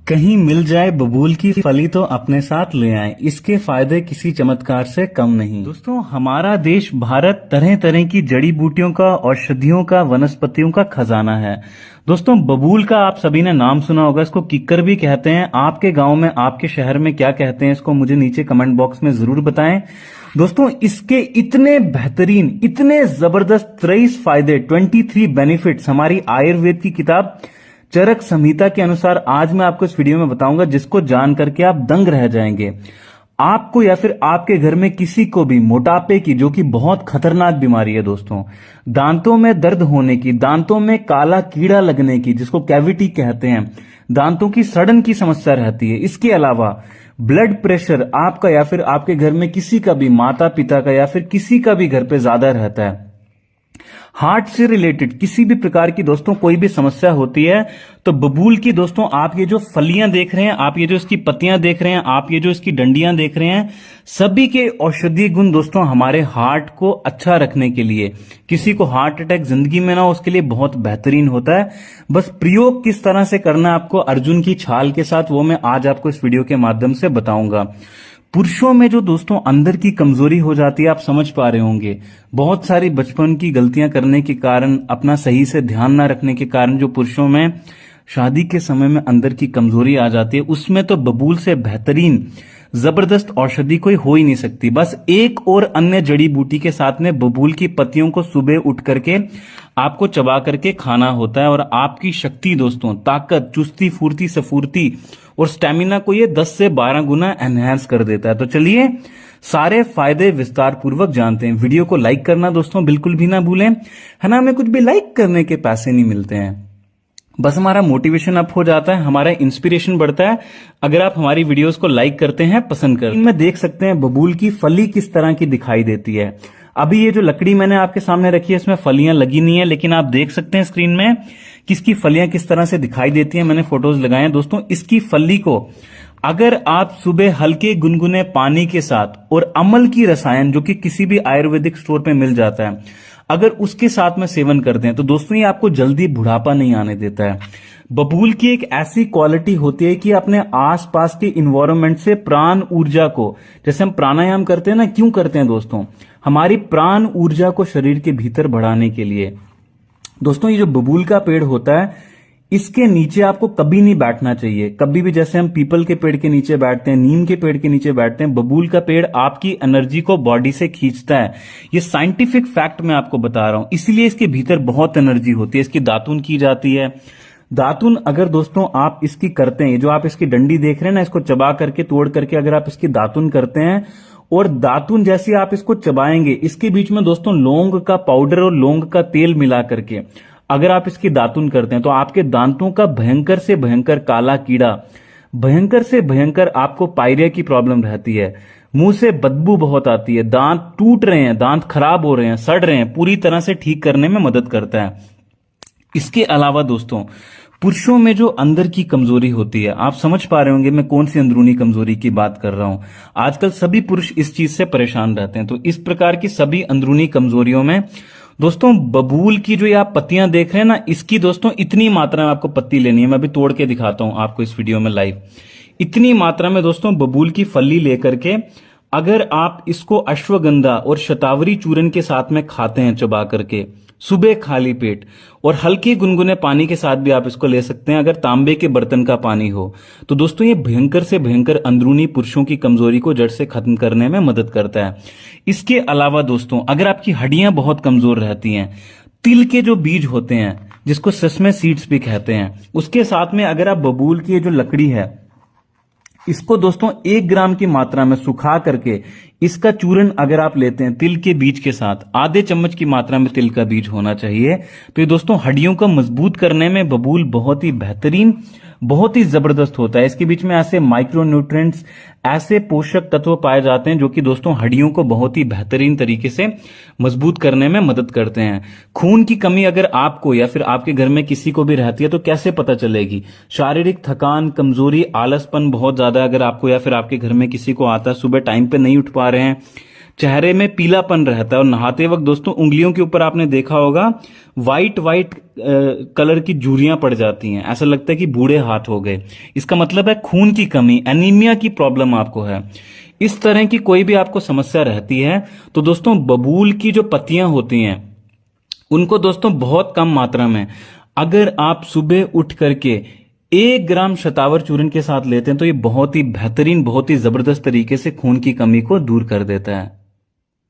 कहीं मिल जाए बबूल की फली तो अपने साथ ले आए, इसके फायदे किसी चमत्कार से कम नहीं। दोस्तों, हमारा देश भारत तरह तरह की जड़ी बूटियों का, औषधियों का, वनस्पतियों का खजाना है। दोस्तों, बबूल का आप सभी ने नाम सुना होगा, इसको किक्कर भी कहते हैं। आपके गांव में, आपके शहर में क्या कहते हैं इसको, मुझे नीचे कमेंट बॉक्स में जरूर बताएं। दोस्तों, इसके इतने बेहतरीन, इतने जबरदस्त 23 फायदे, 23 बेनिफिट्स हमारी आयुर्वेद की किताब चरक संहिता के अनुसार आज मैं आपको इस वीडियो में बताऊंगा, जिसको जान करके आप दंग रह जाएंगे। आपको या फिर आपके घर में किसी को भी मोटापे की, जो कि बहुत खतरनाक बीमारी है दोस्तों, दांतों में दर्द होने की, दांतों में काला कीड़ा लगने की, जिसको कैविटी कहते हैं, दांतों की सड़न की समस्या रहती है। इसके अलावा ब्लड प्रेशर आपका या फिर आपके घर में किसी का भी, माता पिता का या फिर किसी का भी घर पे ज्यादा रहता है, हार्ट से रिलेटेड किसी भी प्रकार की दोस्तों कोई भी समस्या होती है, तो बबूल की दोस्तों आप ये जो फलियां देख रहे हैं, आप ये जो इसकी पत्तियां देख रहे हैं, आप ये जो इसकी डंडियां देख रहे हैं, सभी के औषधीय गुण दोस्तों हमारे हार्ट को अच्छा रखने के लिए, किसी को हार्ट अटैक जिंदगी में ना हो उसके लिए बहुत बेहतरीन होता है। बस प्रयोग किस तरह से करना है आपको अर्जुन की छाल के साथ, वो मैं आज आपको इस वीडियो के माध्यम से बताऊंगा। पुरुषों में जो दोस्तों अंदर की कमजोरी हो जाती है, आप समझ पा रहे होंगे, बहुत सारी बचपन की गलतियां करने के कारण, अपना सही से ध्यान ना रखने के कारण जो पुरुषों में शादी के समय में अंदर की कमजोरी आ जाती है, उसमें तो बबूल से बेहतरीन जबरदस्त औषधि कोई हो ही नहीं सकती। बस एक और अन्य जड़ी बूटी के साथ में बबूल की पत्तियों को सुबह उठ करके आपको चबा करके खाना होता है, और आपकी शक्ति दोस्तों, ताकत, चुस्ती, फुर्ती, सफुर्ती और स्टेमिना को ये 10 से 12 गुना एनहांस कर देता है। तो चलिए सारे फायदे विस्तार पूर्वक जानते हैं। वीडियो को लाइक करना दोस्तों बिल्कुल भी ना भूलें, है ना। हमें कुछ भी लाइक करने के पैसे नहीं मिलते हैं, बस हमारा मोटिवेशन अप हो जाता है, हमारा इंस्पिरेशन बढ़ता है अगर आप हमारी वीडियोस को लाइक करते हैं, पसंद करते हैं। इनमें देख सकते हैं बबूल की फली किस तरह की दिखाई देती है। अभी ये जो लकड़ी मैंने आपके सामने रखी है, इसमें फलियां लगी नहीं है, लेकिन आप देख सकते हैं स्क्रीन में किसकी फलियां किस तरह से दिखाई देती हैं। मैंने फोटोज लगाए हैं दोस्तों। इसकी फली को अगर आप सुबह हल्के गुनगुने पानी के साथ और अमल की रसायन, जो कि किसी भी आयुर्वेदिक स्टोर पे मिल जाता है, अगर उसके साथ में सेवन करते हैं तो दोस्तों ये आपको जल्दी बुढ़ापा नहीं आने देता है। बबूल की एक ऐसी क्वालिटी होती है कि अपने आसपास के इन्वायरमेंट से प्राण ऊर्जा को, जैसे हम प्राणायाम करते हैं ना, क्यों करते हैं दोस्तों, हमारी प्राण ऊर्जा को शरीर के भीतर बढ़ाने के लिए। दोस्तों, ये जो बबूल का पेड़ होता है, इसके नीचे आपको कभी नहीं बैठना चाहिए। कभी भी, जैसे हम पीपल के पेड़ के नीचे बैठते हैं, नीम के पेड़ के नीचे बैठते हैं, बबूल का पेड़ आपकी एनर्जी को बॉडी से खींचता है। ये साइंटिफिक फैक्ट मैं आपको बता रहा हूं, इसीलिए इसके भीतर बहुत एनर्जी होती है। इसकी दातुन की जाती है। दातुन अगर दोस्तों आप इसकी करते हैं, जो आप इसकी डंडी देख रहे हैं ना, इसको चबा करके, तोड़ करके अगर आप इसकी दातुन करते हैं, और दातुन जैसे आप इसको चबाएंगे, इसके बीच में दोस्तों लौंग का पाउडर और लौंग का तेल मिला करके अगर आप इसकी दातुन करते हैं, तो आपके दांतों का भयंकर से भयंकर काला कीड़ा, भयंकर से भयंकर आपको पायरिया की प्रॉब्लम रहती है, मुंह से बदबू बहुत आती है, दांत टूट रहे हैं, दांत खराब हो रहे हैं, सड़ रहे हैं, पूरी तरह से ठीक करने में मदद करता है। इसके अलावा दोस्तों, पुरुषों में जो अंदर की कमजोरी होती है, आप समझ पा रहे होंगे मैं कौन सी अंदरूनी कमजोरी की बात कर रहा हूं। आजकल सभी पुरुष इस चीज से परेशान रहते हैं। तो इस प्रकार की सभी अंदरूनी कमजोरियों में दोस्तों बबूल की जो ये आप पत्तियां देख रहे हैं ना, इसकी दोस्तों इतनी मात्रा में आपको पत्ती लेनी है। मैं अभी तोड़ के दिखाता हूं आपको इस वीडियो में लाइव। इतनी मात्रा में दोस्तों बबूल की फली लेकर के अगर आप इसको अश्वगंधा और शतावरी चूर्ण के साथ में खाते हैं, चबा करके सुबह खाली पेट, और हल्के गुनगुने पानी के साथ भी आप इसको ले सकते हैं, अगर तांबे के बर्तन का पानी हो, तो दोस्तों ये भयंकर से भयंकर अंदरूनी पुरुषों की कमजोरी को जड़ से खत्म करने में मदद करता है। इसके अलावा दोस्तों, अगर आपकी हड्डियां बहुत कमजोर रहती हैं, तिल के जो बीज होते हैं, जिसको सेसमे सीड्स भी कहते हैं, उसके साथ में अगर आप बबूल की जो लकड़ी है, इसको दोस्तों 1 ग्राम की मात्रा में सुखा करके इसका चूर्ण अगर आप लेते हैं तिल के बीज के साथ, आधे चम्मच की मात्रा में तिल का बीज होना चाहिए, तो ये दोस्तों हड्डियों को मजबूत करने में बबूल बहुत ही बेहतरीन, बहुत ही जबरदस्त होता है। इसके बीच में ऐसे माइक्रो न्यूट्रिएंट्स, ऐसे पोषक तत्व पाए जाते हैं जो कि दोस्तों हड्डियों को बहुत ही बेहतरीन तरीके से मजबूत करने में मदद करते हैं। खून की कमी अगर आपको या फिर आपके घर में किसी को भी रहती है तो कैसे पता चलेगी? शारीरिक थकान, कमजोरी, आलसपन बहुत ज्यादा अगर आपको या फिर आपके घर में किसी को आता है, सुबह टाइम पे नहीं उठ पा रहे हैं, चेहरे में पीलापन रहता है और नहाते वक्त दोस्तों उंगलियों के ऊपर आपने देखा होगा वाइट वाइट कलर की झुर्रियां पड़ जाती हैं, ऐसा लगता है कि बूढ़े हाथ हो गए। इसका मतलब है खून की कमी, एनीमिया की प्रॉब्लम आपको है। इस तरह की कोई भी आपको समस्या रहती है तो दोस्तों बबूल की जो पत्तियां होती हैं उनको दोस्तों बहुत कम मात्रा में अगर आप सुबह उठ करके 1 ग्राम शतावर चूर्ण के साथ लेते हैं तो ये बहुत ही बेहतरीन, बहुत ही जबरदस्त तरीके से खून की कमी को दूर कर देता है।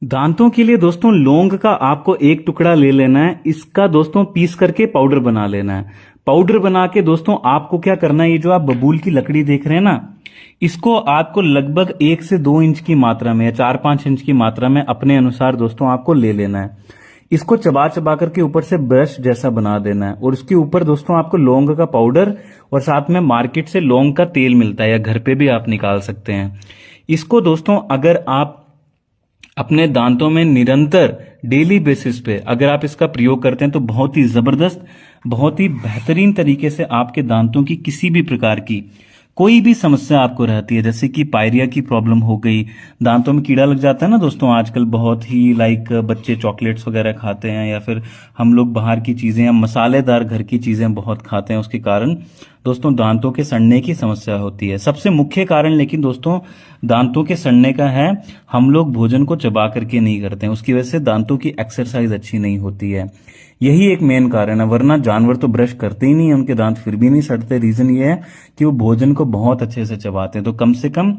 दांतों के लिए दोस्तों लौंग का आपको 1 टुकड़ा ले लेना है, इसका दोस्तों पीस करके पाउडर बना लेना है। पाउडर बना के दोस्तों आपको क्या करना है, ये जो आप बबूल की लकड़ी देख रहे हैं ना, इसको आपको लगभग 1 से 2 इंच की मात्रा में या 4-5 इंच की मात्रा में अपने अनुसार दोस्तों आपको ले लेना है। इसको चबा चबा करके ऊपर से ब्रश जैसा बना देना है और उसके ऊपर दोस्तों आपको लौंग का पाउडर और साथ में मार्केट से लौंग का तेल मिलता है या घर पे भी आप निकाल सकते हैं। इसको दोस्तों अगर आप अपने दांतों में निरंतर डेली बेसिस पे अगर आप इसका प्रयोग करते हैं तो बहुत ही जबरदस्त, बहुत ही बेहतरीन तरीके से आपके दांतों की किसी भी प्रकार की कोई भी समस्या आपको रहती है, जैसे कि पायरिया की प्रॉब्लम हो गई, दांतों में कीड़ा लग जाता है ना दोस्तों, आजकल बहुत ही बच्चे चॉकलेट्स वगैरह खाते हैं या फिर हम लोग बाहर की चीजें या मसालेदार घर की चीजें बहुत खाते हैं, उसके कारण दोस्तों दांतों के सड़ने की समस्या होती है। सबसे मुख्य कारण लेकिन दोस्तों दांतों के सड़ने का है, हम लोग भोजन को चबा करके नहीं करते हैं, उसकी वजह से दांतों की एक्सरसाइज अच्छी नहीं होती है, यही एक मेन कारण है। वरना जानवर तो ब्रश करते ही नहीं है, उनके दांत फिर भी नहीं सड़ते। रीजन ये है कि वो भोजन को बहुत अच्छे से चबाते हैं। तो कम से कम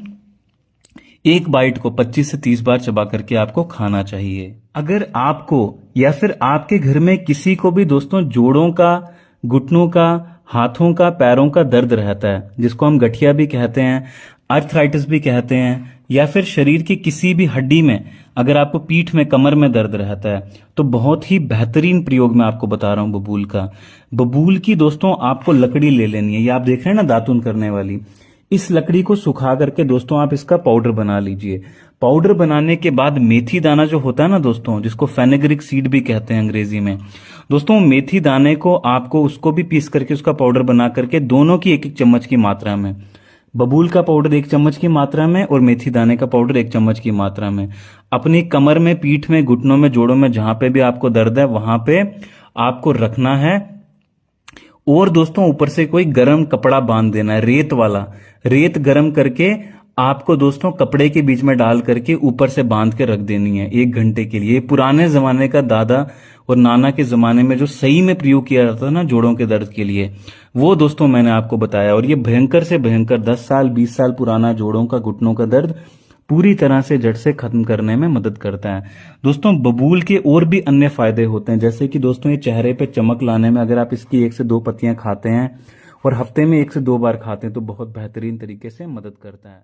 एक बाइट को 25 से 30 बार चबा करके आपको खाना चाहिए। अगर आपको या फिर आपके घर में किसी को भी दोस्तों जोड़ों का, घुटनों का, हाथों का, पैरों का दर्द रहता है, जिसको हम गठिया भी कहते हैं, आर्थराइटिस भी कहते हैं, या फिर शरीर की किसी भी हड्डी में अगर आपको पीठ में, कमर में दर्द रहता है, तो बहुत ही बेहतरीन प्रयोग मैं आपको बता रहा हूं बबूल का। बबूल की दोस्तों आपको लकड़ी ले लेनी है, ये आप देख रहे हैं ना दातुन करने वाली, इस लकड़ी को सुखा करके दोस्तों आप इसका पाउडर बना लीजिए। पाउडर बनाने के बाद मेथी दाना जो होता है ना दोस्तों, जिसको फेनेग्रिक सीड भी कहते हैं अंग्रेजी में, दोस्तों मेथी दाने को आपको उसको भी पीस करके उसका पाउडर बना करके दोनों की 1-1 चम्मच की मात्रा में, बबूल का पाउडर 1 चम्मच की मात्रा में और मेथी दाने का पाउडर 1 चम्मच की मात्रा में अपनी कमर में, पीठ में, घुटनों में, जोड़ों में, जहां पे भी आपको दर्द है वहां पे आपको रखना है। और दोस्तों ऊपर से कोई गर्म कपड़ा बांध देना है, रेत वाला, रेत गर्म करके आपको दोस्तों कपड़े के बीच में डाल करके ऊपर से बांध के रख देनी है 1 घंटे के लिए। पुराने जमाने का दादा और नाना के जमाने में जो सही में प्रयोग किया जाता था ना जोड़ों के दर्द के लिए, वो दोस्तों मैंने आपको बताया। और ये भयंकर से भयंकर 10 साल 20 साल पुराना जोड़ों का, घुटनों का दर्द पूरी तरह से जड़ से खत्म करने में मदद करता है। दोस्तों बबूल के और भी अन्य फायदे होते हैं, जैसे कि दोस्तों ये चेहरे पे चमक लाने में, अगर आप इसकी 1 से 2 पत्तियां खाते हैं और हफ्ते में 1 से 2 बार खाते हैं तो बहुत बेहतरीन तरीके से मदद करता है।